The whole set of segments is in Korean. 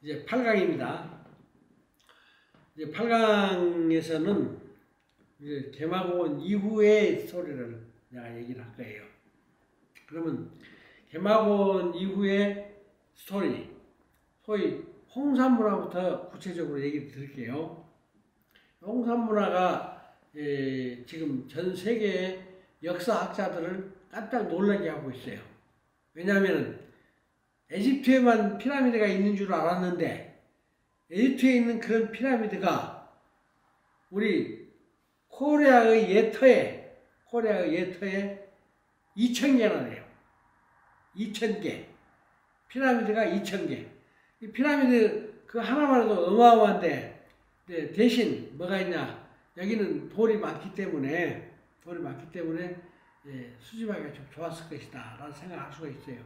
이제 8강입니다. 이제 8강에서는 이제 개막원 이후의 스토리를 내가 얘기를 할 거예요. 그러면 개막원 이후의 스토리, 소위 홍산문화부터 구체적으로 얘기를 드릴게요. 홍산문화가 지금 전 세계의 역사학자들을 깜짝 놀라게 하고 있어요. 왜냐하면 에집트에만 피라미드가 있는 줄 알았는데 에집트에 있는 그런 피라미드가 우리 코리아의 예터에 2,000개나 돼요. 2,000개. 피라미드가 2,000개. 이 피라미드 그 하나만 해도 어마어마한데 대신 뭐가 있냐. 여기는 돌이 많기 때문에 수집하기가 좀 좋았을 것이다 라는 생각을 할 수가 있어요.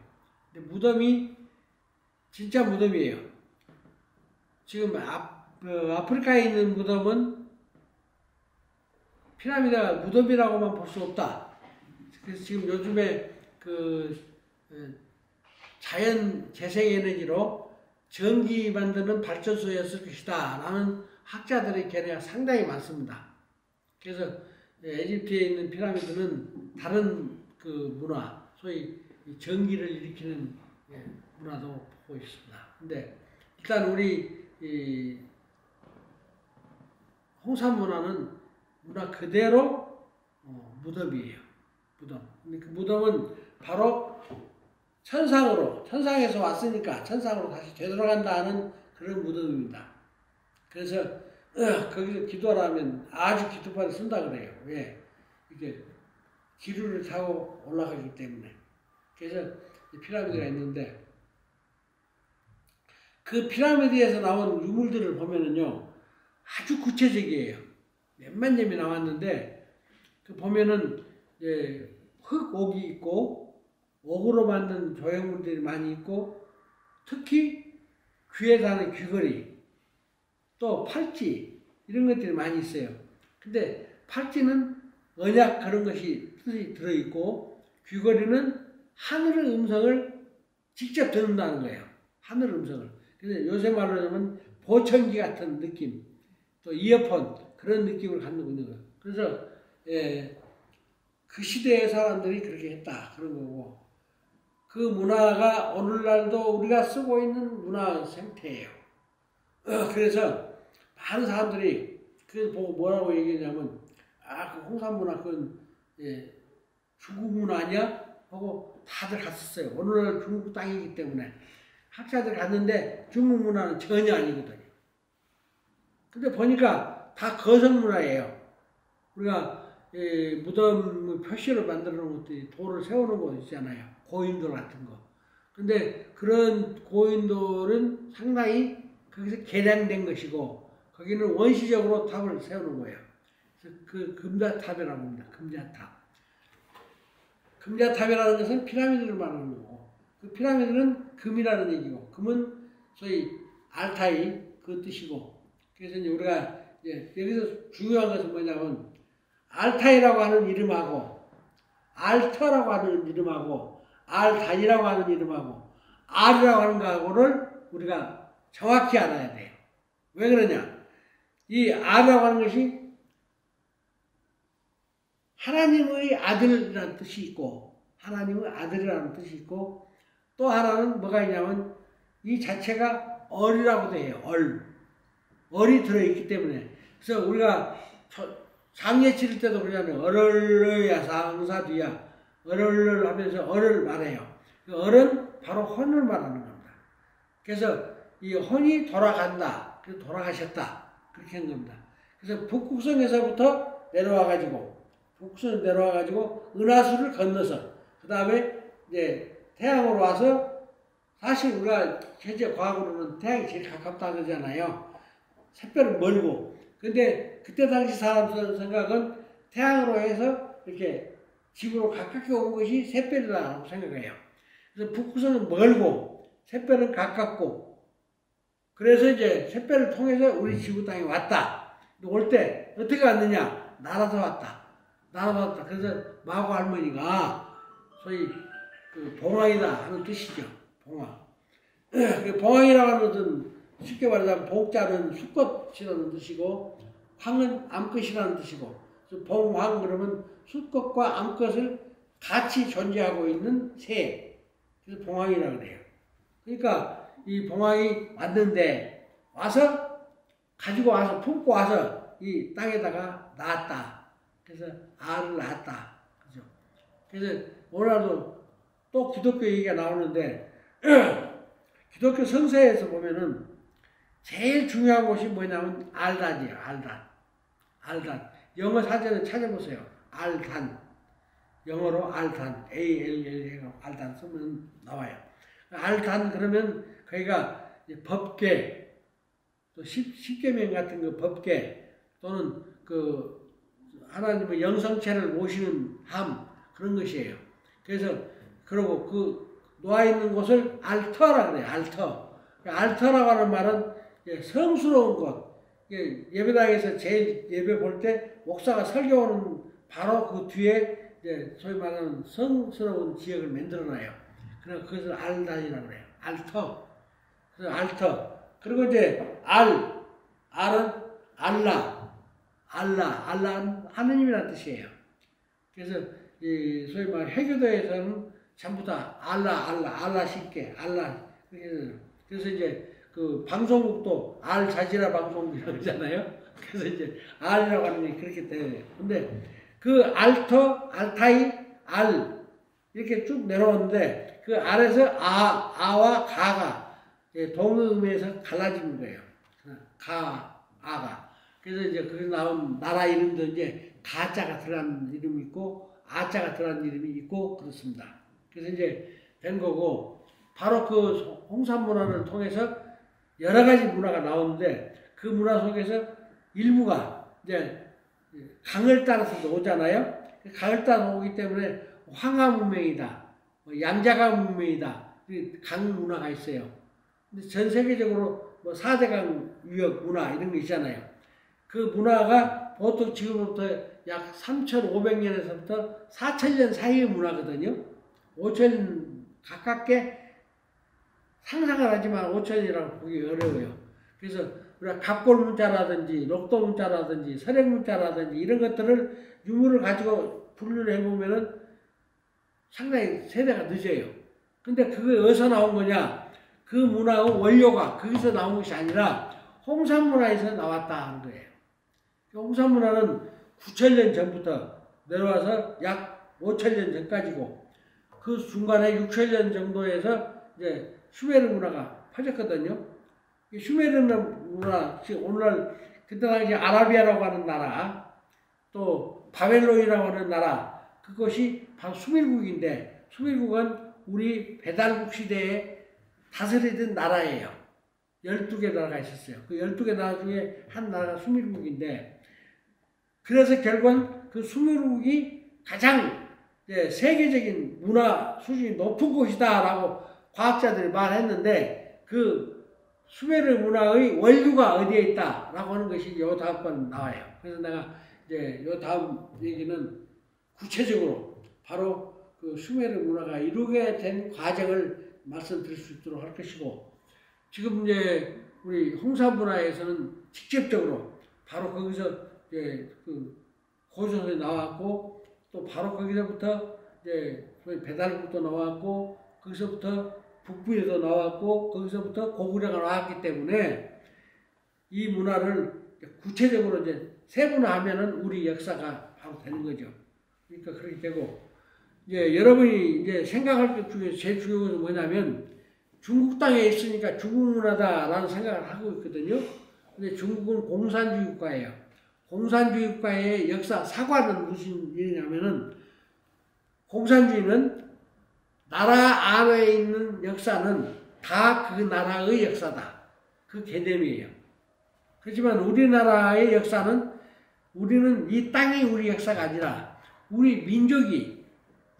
근데 무덤이 진짜 무덤이에요. 지금 아프리카에 있는 무덤은 피라미드가 무덤이라고만 볼 수 없다. 그래서 지금 요즘에 자연 재생에너지로 전기 만드는 발전소였을 것이다 라는 학자들의 견해가 상당히 많습니다. 그래서 에집트에 있는 피라미드는 다른 문화, 소위 전기를 일으키는 문화도 보고 있습니다. 근데 일단 우리 홍산 문화는 문화 그대로 무덤이에요. 무덤. 근데 그 무덤은 바로 천상에서 왔으니까 천상으로 다시 되돌아간다는 그런 무덤입니다. 그래서 거기서 기도하라면 아주 기도판을 쓴다 그래요. 왜? 이게 기류를 타고 올라가기 때문에. 그래서 피라미드가 있는데 그 피라미드에서 나온 유물들을 보면은요 아주 구체적이에요. 몇만 점이 나왔는데 그 보면은 흙옥이 있고 옥으로 만든 조형물들이 많이 있고 특히 귀에 다는 귀걸이 또 팔찌 이런 것들이 많이 있어요. 근데 팔찌는 언약 그런 것이 뜻이 들어있고 귀걸이는 하늘의 음성을 직접 듣는다는 거예요. 하늘 음성을. 근데 요새 말로 하면 보청기 같은 느낌 또 이어폰 그런 느낌을 갖고 있는 거예요. 그래서 그 시대의 사람들이 그렇게 했다 그런 거고 그 문화가 오늘날도 우리가 쓰고 있는 문화 생태예요. 그래서 많은 사람들이 그래서 보고 뭐라고 얘기했냐면 그 홍산 문화 그건 중국 문화 아니야? 하고 다들 갔었어요. 오늘날 중국 땅이기 때문에 학자들 갔는데 중국 문화는 전혀 아니거든요. 근데 보니까 다 거성 문화예요. 우리가 무덤 표시를 만들어 놓은 것들이 돌을 세우는 곳 있잖아요. 고인돌 같은 거. 근데 그런 고인돌은 상당히 거기서 개량된 것이고 거기는 원시적으로 탑을 세우는 거예요. 그래서 그 금자탑이라고 합니다. 금자탑. 금자탑이라는 것은 피라미드를 말하는 거고 그 피라미드는 금이라는 얘기고 금은 소위 알타이 그 뜻이고 그래서 이제 우리가 여기서 중요한 것은 뭐냐면 알타이라고 하는 이름하고 알터라고 하는 이름하고 알단이라고 하는 이름하고 알이라고 하는 거하고를 우리가 정확히 알아야 돼요. 왜 그러냐? 이 알이라고 하는 것이 하나님의 아들이라는 뜻이 있고 하나님의 아들이라는 뜻이 있고 또 하나는 뭐가 있냐면 이 자체가 얼이라고 돼요. 얼이 들어있기 때문에 그래서 우리가 장례 치를 때도 그러잖아요. 얼얼야 상사뒤야 얼얼 하면서 얼을 말해요. 그 얼은 바로 혼을 말하는 겁니다. 그래서 이 혼이 돌아간다. 그래서 돌아가셨다. 그렇게 한 겁니다. 그래서 북극성에서부터 내려와가지고 은하수를 건너서 그 다음에 이제 태양으로 와서 사실 우리가 현재 과학으로는 태양이 제일 가깝다 그러잖아요. 샛별은 멀고 근데 그때 당시 사람들 생각은 태양으로 해서 이렇게 지구로 가깝게 온 것이 샛별이라고 생각해요. 그래서 북극성은 멀고 샛별은 가깝고 그래서 이제 샛별을 통해서 우리 지구 땅에 왔다. 올 때 어떻게 왔느냐? 날아서 왔다. 그래서 마고 할머니가 소위 봉황이다 하는 뜻이죠. 봉황. 봉황이라고 하는 것은 쉽게 말하자면 봉자는 수꽃이라는 뜻이고 황은 암컷이라는 뜻이고 그래서 봉황 그러면 수꽃과 암컷을 같이 존재하고 있는 새. 그래서 봉황이라고 그래요. 그러니까 이 봉황이 왔는데 와서 가지고 와서 품고 와서 이 땅에다가 낳았다. 그래서 알을 낳았다. 그죠? 그래서 오늘도 또 기독교 얘기가 나오는데 기독교 성서에서 보면은 제일 중요한 것이 뭐냐면 알단이에요. 알단. 알단. 영어 사전에 찾아보세요. 알단. 영어로 알단. ALL 해서 알단 쓰면 나와요. 알단 그러면 거기가 법계 또 십계명 같은 거 법계 또는 그 하나님의 영성체를 모시는 함 그런 것이에요. 그래서 그리고 그 놓아 있는 곳을 알터라 그래요. 알터. 알터라고 하는 말은 성스러운 곳. 예배당에서 제일 예배 볼 때 목사가 설교하는 바로 그 뒤에 소위 말하는 성스러운 지역을 만들어놔요. 그래서 그것을 알단이라고 그래요. 알터. 그래서 알터. 그리고 이제 알은 알라는 하느님이라는 뜻이에요. 그래서 이 소위 말 해교도에서는 전부 다 알라 쉽게 알라. 그래서 이제 그 방송국도 알자지라 방송국이라고 그러잖아요. 그래서 이제 알이라고 하는 게 그렇게 돼요. 근데 그 알터, 알타이, 알 이렇게 쭉 내려오는데 그 알에서 아와 가가 동음에서 갈라지는 거예요. 아가. 그래서 이제 그 나온 나라 이름도 이제 가자가 들어간 이름이 있고 아자가 들어간 이름이 있고 그렇습니다. 그래서 이제 된 거고 바로 그 홍산 문화를 통해서 여러 가지 문화가 나오는데 그 문화 속에서 일부가 이제 강을 따라서 오잖아요. 강을 따라 오기 때문에 황하 문명이다, 양자강 문명이다, 강 문화가 있어요. 근데 전 세계적으로 뭐 4대강 유역 문화 이런 거 있잖아요. 그 문화가 보통 지금부터 약 3,500년에서부터 4,000년 사이의 문화거든요. 5,000년 가깝게 상상을 하지만 5,000이라고 보기 어려워요. 그래서 우리가 갑골 문자라든지 녹도 문자라든지 서령 문자라든지 이런 것들을 유물을 가지고 분류를 해보면은 상당히 세대가 늦어요. 근데 그게 어디서 나온 거냐? 그 문화의 원료가 거기서 나온 것이 아니라 홍산 문화에서 나왔다 하는 거예요. 홍산 문화는 9,000년 전부터 내려와서 약 5,000년 전까지고 그 중간에 6,000년 정도에서 이제 슈메르 문화가 퍼졌거든요. 이 슈메르 문화, 오늘날 그때 당시 아라비아라고 하는 나라, 또 바벨론이라고 하는 나라, 그것이 바로 수밀국인데 수밀국은 우리 배달국 시대에 다스리던 나라예요. 12개 나라가 있었어요. 그 12개 나라 중에 한 나라가 수밀국인데 그래서 결국은 그 수밀국이 가장 세계적인 문화 수준이 높은 곳이다라고 과학자들이 말했는데 그 수메르 문화의 원류가 어디에 있다라고 하는 것이 요 다음 번 나와요. 그래서 내가 이제 요 다음 얘기는 구체적으로 바로 그 수메르 문화가 이루게 된 과정을 말씀드릴 수 있도록 할 것이고 지금 이제 우리 홍산 문화에서는 직접적으로 바로 거기서 이제 그 고조선이 나왔고 또 바로 거기서부터 이제 소위 배달국도 나왔고 거기서부터 북부에도 나왔고 거기서부터 고구려가 나왔기 때문에 이 문화를 구체적으로 이제 세분화하면은 우리 역사가 바로 되는 거죠. 그러니까 그렇게 되고 이제 여러분이 이제 생각할 것 중에 제일 중요한 것은 뭐냐면 중국 땅에 있으니까 중국 문화다라는 생각을 하고 있거든요. 근데 중국은 공산주의 국가예요. 공산주의 국가의 역사 사과는 무슨 일이냐면은 공산주의는 나라 안에 있는 역사는 다 그 나라의 역사다. 그 개념이에요. 그렇지만 우리나라의 역사는 우리는 이 땅이 우리 역사가 아니라 우리 민족이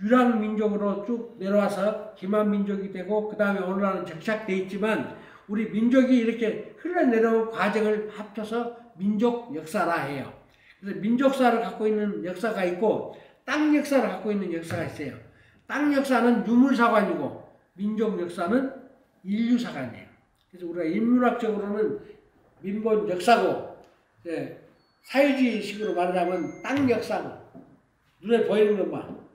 유랑 민족으로 쭉 내려와서 기만 민족이 되고 그 다음에 오늘날은 정착되어 있지만 우리 민족이 이렇게 흘러내려온 과정을 합쳐서 민족 역사라 해요. 그래서 민족사를 갖고 있는 역사가 있고 땅 역사를 갖고 있는 역사가 있어요. 땅 역사는 유물사관이고 민족 역사는 인류사관이에요. 그래서 우리가 인문학적으로는 민본 역사고, 사회주의 식으로 말하자면 땅 역사고, 눈에 보이는 것만.